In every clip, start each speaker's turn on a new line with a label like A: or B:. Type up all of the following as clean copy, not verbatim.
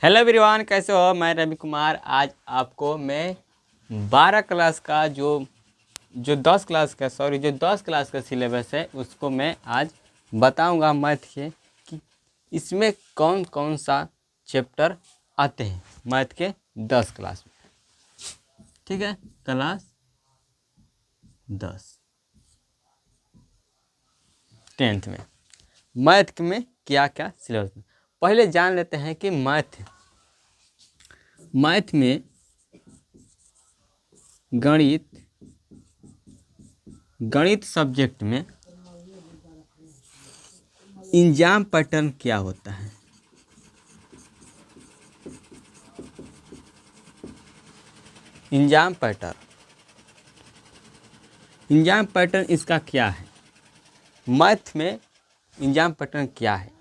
A: Hello everyone, कैसे हो? मैं रवि कुमार। आज आपको मैं 12 क्लास का जो 10 क्लास का सिलेबस है उसको मैं आज बताऊंगा मैथ के कि इसमें कौन कौन सा चैप्टर आते हैं मैथ के 10 क्लास में। ठीक है, क्लास 10 10th में मैथ में क्या क्या सिलेबस में। पहले जान लेते हैं कि मैथ में गणित सब्जेक्ट में एग्जाम पैटर्न क्या होता है। एग्जाम पैटर्न इसका क्या है? मैथ में एग्जाम पैटर्न क्या है?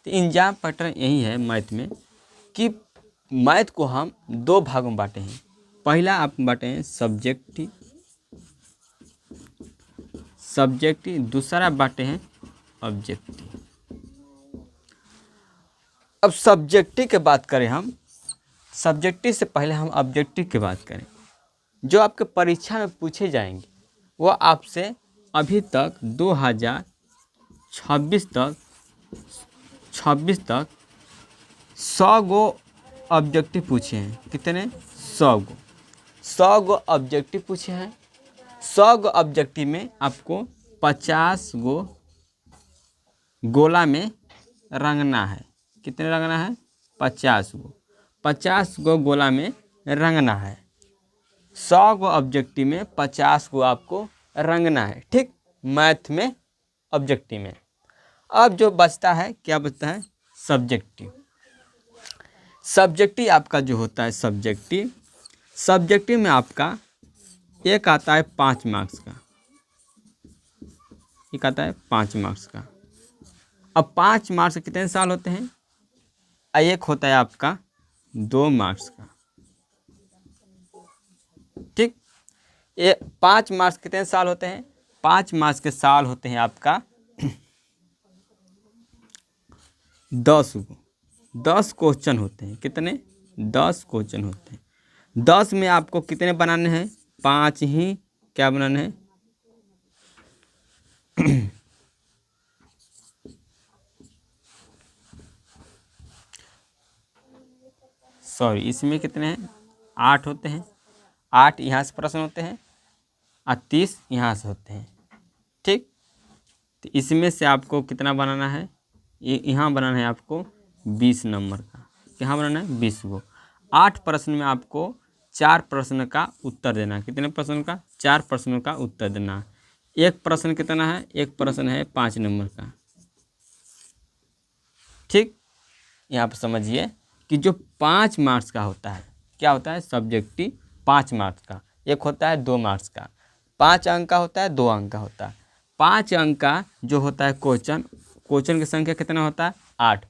A: तो एग्जाम पैटर्न यही है मैथ में कि मैथ को हम दो भागों में बांटे हैं। पहला आप बांटे हैं सब्जेक्टिव, दूसरा बांटे हैं ऑब्जेक्टिव। अब सब्जेक्टिव की बात करें, हम सब्जेक्टिव से पहले हम ऑब्जेक्टिव की बात करें। जो आपके परीक्षा में पूछे जाएंगे वो आपसे अभी तक 2026 तक 100 गो ऑब्जेक्टिव पूछे हैं। कितने? 100 गो ऑब्जेक्टिव पूछे हैं। 100 गो ऑब्जेक्टिव में आपको 50 गो गोला में रंगना है। कितने रंगना है? 50 गो गोला में रंगना है। 100 गो ऑब्जेक्टिव में 50 गो आपको रंगना है। ठीक, मैथ में ऑब्जेक्टिव में। अब जो बचता है, क्या बचता है? सब्जेक्टिव आपका जो होता है सब्जेक्टिव में आपका एक आता है 5 मार्क्स का। एक आता है 5 मार्क्स का। अब 5 मार्क्स कितने साल होते हैं? एक होता है आपका 2 मार्क्स का। ठीक, ये 5 मार्क्स कितने साल होते हैं? 5 मार्क्स के साल होते हैं आपका 10 क्वेश्चन होते हैं। कितने? 10 क्वेश्चन होते हैं। 10 में आपको कितने बनाने हैं? 5 ही क्या बनाने हैं? सॉरी, इसमें कितने हैं? 8 होते हैं। 8 यहाँ से प्रश्न होते हैं और 30 यहाँ से होते हैं। ठीक, तो इसमें से आपको कितना बनाना है? यहाँ बनाना है आपको 20 नंबर का। यहाँ बनाना है 20 गो। 8 प्रश्न में आपको 4 प्रश्न का उत्तर देना है। कितने प्रश्न का? 4 प्रश्नों का उत्तर देना है। एक प्रश्न कितना है? एक प्रश्न है 5 नंबर का। ठीक, यहाँ पर समझिए कि जो 5 मार्क्स का होता है, क्या होता है? सब्जेक्टिव 5 मार्क्स का। एक होता है 2 मार्क्स का। 5 अंक का होता है, 2 अंक का होता है। 5 अंक का जो होता है क्वेश्चन की संख्या कितना होता है? 8।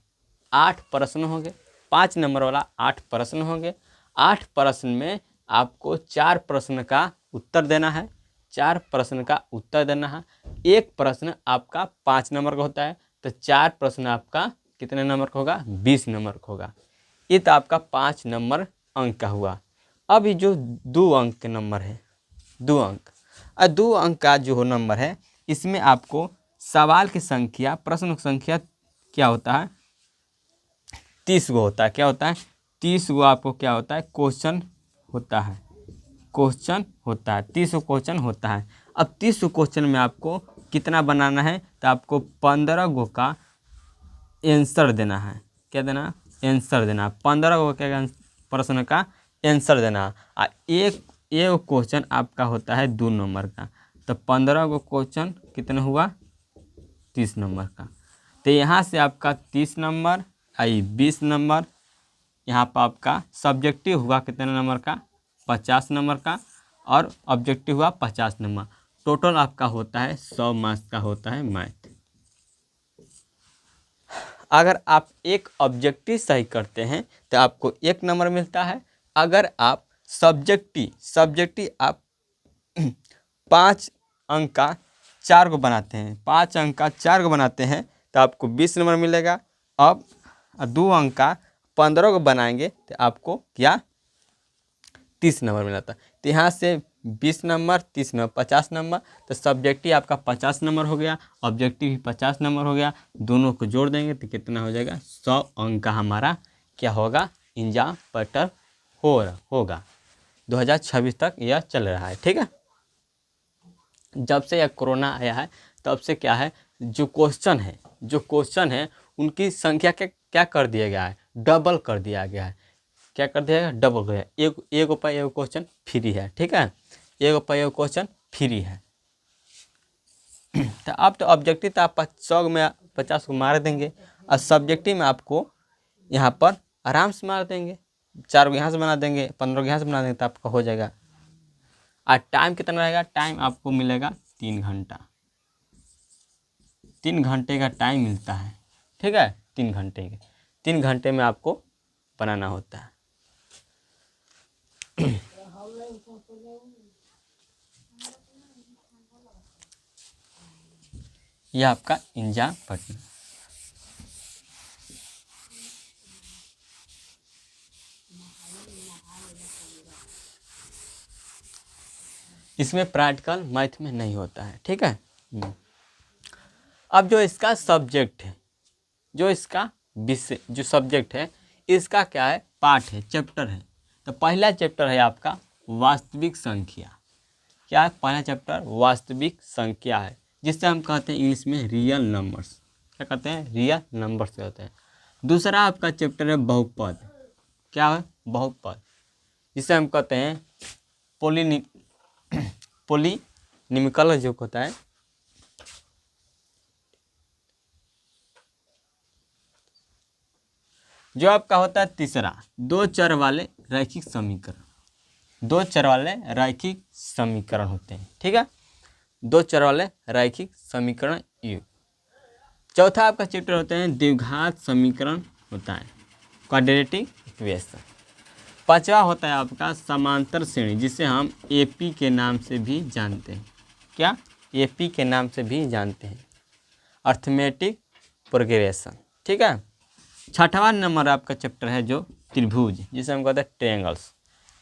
A: 8 प्रश्न होंगे। 5 नंबर वाला 8 प्रश्न होंगे। 8 प्रश्न में आपको 4 प्रश्न का उत्तर देना है। 4 प्रश्न का उत्तर देना है। एक प्रश्न आपका 5 नंबर का होता है, तो 4 प्रश्न आपका कितने नंबर का होगा? 20 नंबर का होगा। ये तो आपका 5 नंबर अंक का हुआ। अब ये जो 2 अंक के नंबर है, 2 अंक और 2 अंक का जो नंबर है, इसमें आपको सवाल की संख्या, प्रश्न की संख्या क्या होता है? 30 गो होता है। क्या होता है? 30 गो आपको क्या होता है? क्वेश्चन होता है। 30 क्वेश्चन होता है। अब 30 क्वेश्चन में आपको कितना बनाना है? तो आपको 15 गो का आंसर देना है। क्या देना? आंसर देना। 15 गो क्या प्रश्न का आंसर देना। और एक क्वेश्चन आपका होता है 2 नंबर का। तो 15 गो क्वेश्चन कितना हुआ? 30 नंबर का। तो यहाँ से आपका 30 नंबर, 20 नंबर, यहाँ पर आपका सब्जेक्टिव हुआ कितने नंबर का? 50 नंबर का, और ऑब्जेक्टिव हुआ 50 नंबर। टोटल आपका होता है 100 मार्क्स का होता है मैथ। अगर आप एक ऑब्जेक्टिव सही करते हैं तो आपको 1 नंबर मिलता है। अगर आप सब्जेक्टिव आप 5 अंक का 4 गो बनाते हैं, 5 अंक का 4 गो बनाते हैं, तो आपको 20 नंबर मिलेगा। अब 2 अंक का 15 को बनाएंगे तो आपको क्या 30 नंबर मिला था। तो यहाँ से 20 नंबर 30 नंबर 50 नंबर, तो सब्जेक्टिव आपका 50 नंबर हो गया, ऑब्जेक्टिव भी 50 नंबर हो गया। दोनों को जोड़ देंगे तो कितना हो जाएगा, 100 अंक का हमारा क्या होगा, एग्जाम पैटर्न होगा। 2026 तक यह चल रहा है। ठीक है, जब से यह कोरोना आया है तब से क्या है, जो क्वेश्चन है उनकी संख्या क्या कर दिया गया है, डबल कर दिया गया है। क्या कर दिया है, डबल कर दिया है। एक रुपये एक क्वेश्चन फ्री है। ठीक है, 1 रुपये एक क्वेश्चन फ्री है। तो अब तो ऑब्जेक्टिव तो आप 100 में 50 को मार देंगे, और सब्जेक्टिव में आपको यहाँ पर आराम से मार देंगे, 4 को यहाँ से बना देंगे, 15 को यहाँ से बना देंगे, तो आपका हो जाएगा। और टाइम कितना रहेगा, टाइम आपको मिलेगा 3 घंटा। 3 घंटे का टाइम मिलता है। ठीक है, 3 घंटे में आपको बनाना होता है। यह आपका एग्जाम पैटर्न। इसमें प्रैक्टिकल मैथ में नहीं होता है। ठीक है, अब जो इसका सब्जेक्ट है, जो इसका विषय, जो सब्जेक्ट है, इसका क्या है, पार्ट है, चैप्टर है। तो पहला चैप्टर है आपका वास्तविक संख्या। क्या है पहला चैप्टर, वास्तविक संख्या है, जिससे हम कहते हैं इंग्लिश में रियल नंबर्स। क्या कहते हैं, रियल नंबर्स कहते हैं। दूसरा आपका चैप्टर है बहुपद। क्या है, बहुपद, जिसे हम कहते हैं पोलिनिमिकल जो होता है। जो आपका होता है तीसरा, 2 चर वाले रैखिक समीकरण। 2 चर वाले रैखिक समीकरण होते हैं। ठीक है, 2 चर वाले रैखिक समीकरण युग। चौथा आपका चैप्टर होते हैं द्विघात समीकरण होता है, क्वाड्रेटिक इक्वेशन। पांचवा होता है आपका समांतर श्रेणी, जिसे हम एपी के नाम से भी जानते हैं। क्या, एपी के नाम से भी जानते हैं, अर्थमेटिक प्रोग्रेशन। ठीक है, छठवां नंबर आपका चैप्टर है जो त्रिभुज, जिसे हम कहते हैं ट्रायंगल्स।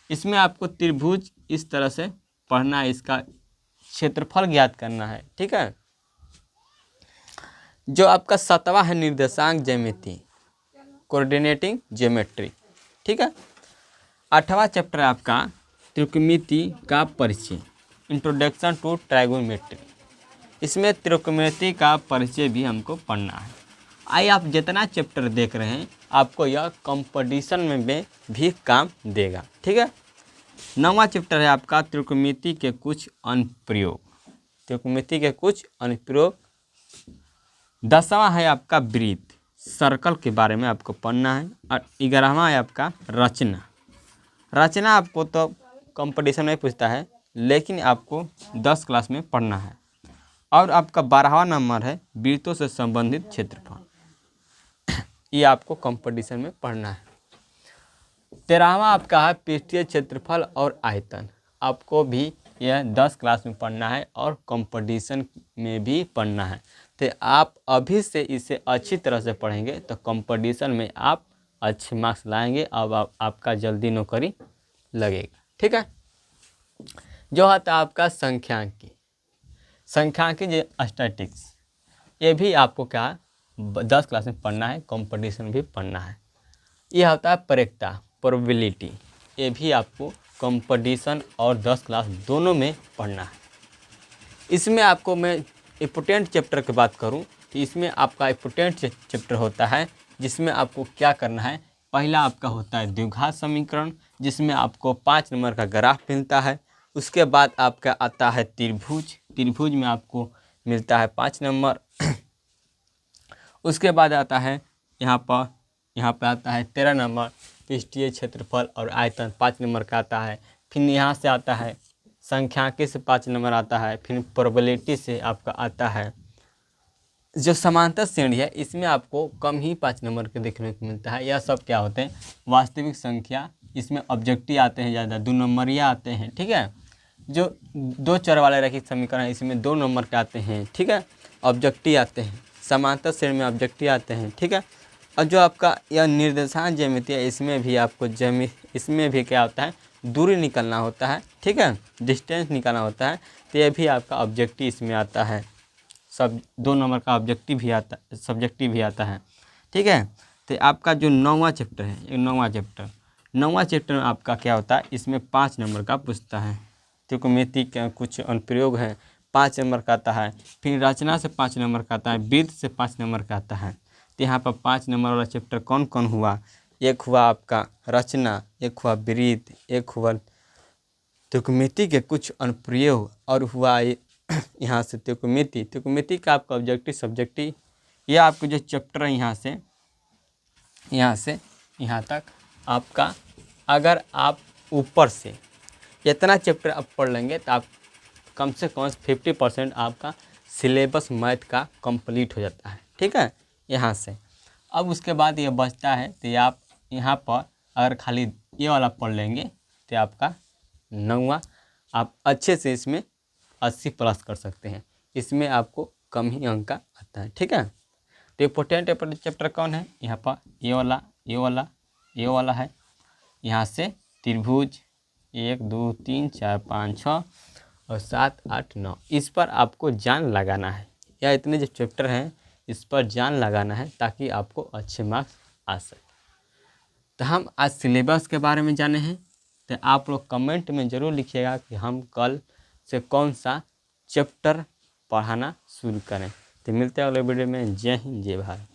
A: इसमें आपको त्रिभुज इस तरह से पढ़ना है, इसका क्षेत्रफल ज्ञात करना है। ठीक है, जो आपका 7वां है निर्देशांक ज्यामिति, कोऑर्डिनेटिंग ज्योमेट्री। ठीक है, 8वां चैप्टर है आपका त्रिकोणमिति का परिचय, इंट्रोडक्शन टू ट्रायगोनोमेट्री। इसमें त्रिकोणमिति का परिचय भी हमको पढ़ना है। आइए, आप जितना चैप्टर देख रहे हैं आपको यह कंपटीशन में भी काम देगा। ठीक है, 9वां चैप्टर है आपका त्रिकोणमिति के कुछ अनुप्रयोग। त्रिकोणमिति के कुछ अनुप्रयोग। 10वां है आपका वृत्त, सर्कल के बारे में आपको पढ़ना है। और 11वां है आपका रचना। रचना आपको तो कंपटीशन में पूछता है, लेकिन आपको 10 क्लास में पढ़ना है। और आपका 12वां नंबर है वृत्तों से संबंधित क्षेत्रफल, ये आपको कंपटीशन में पढ़ना है। 13वां आपका है पृष्ठीय क्षेत्रफल और आयतन, आपको भी यह 10 क्लास में पढ़ना है और कंपटीशन में भी पढ़ना है। तो आप अभी से इसे अच्छी तरह से पढ़ेंगे तो कंपटीशन में आप अच्छे मार्क्स लाएंगे, अब आपका जल्दी नौकरी लगेगा। ठीक है, जो होता है आपका सांख्यिकी जो स्टैटिस्टिक्स, ये भी आपको क्या 10 क्लास में पढ़ना है, कंपटीशन भी पढ़ना है। यह होता है प्रवृत्ता, प्रोबेबिलिटी, ये भी आपको कंपटीशन और 10 क्लास दोनों में पढ़ना है। इसमें आपको मैं इम्पोर्टेंट चैप्टर की बात करूं तो इसमें आपका इम्पोर्टेंट चैप्टर होता है, जिसमें आपको क्या करना है। पहला आपका होता है द्विघात समीकरण, जिसमें आपको 5 नंबर का ग्राफ मिलता है। उसके बाद आपका आता है त्रिभुज में आपको मिलता है 5 नंबर। उसके बाद आता है यहाँ पर आता है 13 नंबर पृष्ठीय क्षेत्रफल और आयतन, 5 नंबर का आता है। फिर यहाँ से आता है सांख्यिकी से 5 नंबर आता है। फिर प्रोबेबिलिटी से आपका आता है जो समांतर श्रेणी है, इसमें आपको कम ही 5 नंबर के देखने को मिलता है। यह सब क्या होते हैं, वास्तविक संख्या। इसमें ऑब्जेक्टिव आते हैं ज़्यादा, 2 नंबरिया आते हैं। ठीक है, जो 2 चर वाले रैखिक समीकरण है इसमें 2 नंबर के आते हैं। ठीक है, ऑब्जेक्टिव आते हैं, समांतर श्रेणी में ऑब्जेक्टिव आते हैं। ठीक है, और जो आपका यह निर्देशांक ज्यामिति है, इसमें भी क्या होता है, दूरी निकलना होता है, ठीक है, डिस्टेंस निकालना होता है। तो यह भी आपका ऑब्जेक्टिव इसमें आता है, सब 2 नंबर का ऑब्जेक्टिव भी आता, सब्जेक्टिव भी आता है, ठीक है। तो आपका जो 9वां चैप्टर है, ये 9वां चैप्टर में आपका क्या होता है, इसमें 5 नंबर का पूछता है। त्रिकोणमिति का कुछ अनुप्रयोग है, 5 नंबर का आता है। फिर रचना से 5 नंबर का आता है, वृत्त से 5 नंबर का आता है। तो यहाँ पर 5 नंबर वाला चैप्टर कौन कौन हुआ, एक हुआ आपका रचना, एक हुआ वृत्त, एक हुआ त्रिकोणमिति के कुछ अनुप्रयोग, और हुआ यहाँ से त्रिकोणमिति का आपका ऑब्जेक्टिव सब्जेक्टिव। ये आपको जो चैप्टर है यहाँ से यहाँ तक आपका, अगर आप ऊपर से इतना चैप्टर आप पढ़ लेंगे तो आप कम से कम 50% आपका सिलेबस मैथ का कंप्लीट हो जाता है, ठीक है। यहाँ से अब उसके बाद ये बचता है, तो आप यहाँ पर अगर खाली ये वाला पढ़ लेंगे तो आपका 9वां आप अच्छे से इसमें 80+ कर सकते हैं। इसमें आपको कम ही अंक का आता है, ठीक है। तो इम्पोर्टेंट चैप्टर कौन है, यहाँ पर ये वाला है। यहाँ से त्रिभुज 1 2 3 4 5 6 और 7 8 9, इस पर आपको जान लगाना है। या इतने जो चैप्टर हैं इस पर जान लगाना है ताकि आपको अच्छे मार्क्स आ सके। तो हम आज सिलेबस के बारे में जाने हैं। तो आप लोग कमेंट में ज़रूर लिखिएगा कि हम कल से कौन सा चैप्टर पढ़ाना शुरू करें। तो मिलते हैं अगले वीडियो में। जय हिंद, जय भारत।